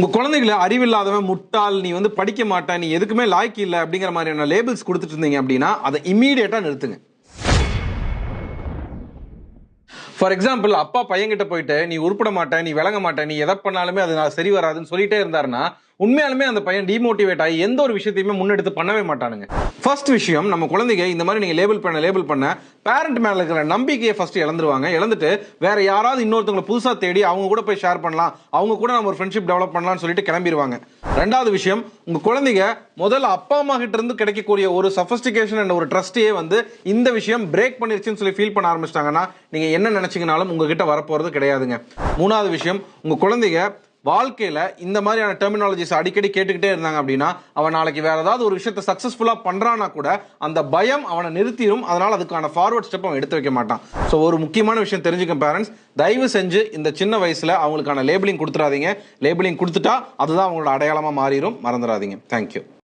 உங்க குழந்தைகளை அறிவில்லாதவன், முட்டாள், நீ வந்து படிக்க மாட்ட, நீ எதுக்குமே லாய்க்கு இல்லை அப்படிங்கிற மாதிரியான லேபிள்ஸ் கொடுத்துட்டு இருந்தீங்க அப்படின்னா அதை இம்மீடியட்டா நிறுத்துங்க. ஃபார் எக்ஸாம்பிள், அப்பா பையன்கிட்ட போயிட்டு நீ உருப்பட மாட்ட, நீ விளங்க மாட்ட, நீ எதை பண்ணாலுமே அது நான் சரி வராதுன்னு சொல்லிட்டே இருந்தாருன்னா உண்மையாலுமே அந்த பையன் டிமோட்டிவேட் ஆகி எந்த ஒரு விஷயத்தையுமே முன்னெடுத்து பண்ணவே மாட்டானுங்க. ஃபர்ஸ்ட் விஷயம், நம்ம குழந்தைங்க இந்த மாதிரி நீங்க லேபிள் பண்ண பேரண்ட் மேல இருக்கிற நம்பிக்கையை ஃபர்ஸ்ட் இழந்துருவாங்க. இழந்துட்டு வேற யாராவது இன்னொருத்தவங்களை புதுசா தேடி அவங்க கூட போய் ஷேர் பண்ணலாம், அவங்க கூட நம்ம ஒரு ஃப்ரெண்ட்ஷிப் டெவலப் பண்ணலாம்னு சொல்லிட்டு கிளம்பிடுவாங்க. ரெண்டாவது விஷயம், உங்க குழந்தைங்க முதல்ல அப்பா அம்மா கிட்ட இருந்து கிடைக்கக்கூடிய ஒரு சஃபஸ்டிகேஷன் அண்ட் ஒரு ட்ரஸ்டையே வந்து இந்த விஷயம் பிரேக் பண்ணிருச்சுன்னு சொல்லி ஃபீல் பண்ண ஆரம்பிச்சிட்டாங்கன்னா நீங்க என்ன நினைச்சீங்கனாலும் உங்ககிட்ட வரப்போறது கிடையாதுங்க. மூணாவது விஷயம், உங்க குழந்தைங்க வாழ்க்கையில இந்த மாதிரியான டெர்மினாலஜிஸ் அடிக்கடி கேட்டுக்கிட்டே இருந்தாங்க அப்படின்னா அவன் நாளைக்கு வேற ஏதாவது ஒரு விஷயத்தை சக்சஸ்ஃபுல்லா பண்றானா கூட அந்த பயம் அவனை நிறுத்திடும். அதனால அதுக்கான ஃபார்வர்ட் ஸ்டெப் அவன் எடுத்து வைக்க மாட்டான். ஸோ ஒரு முக்கியமான விஷயம் தெரிஞ்சுக்க பேரண்ட்ஸ், தயவு செஞ்சு இந்த சின்ன வயசுல அவங்களுக்கான லேபிளிங் கொடுத்துறாதீங்க. லேபிளிங் கொடுத்துட்டா அதுதான் அவங்களோட அடையாளமா மாறிடும். மறந்துடாதீங்க. தேங்க்யூ.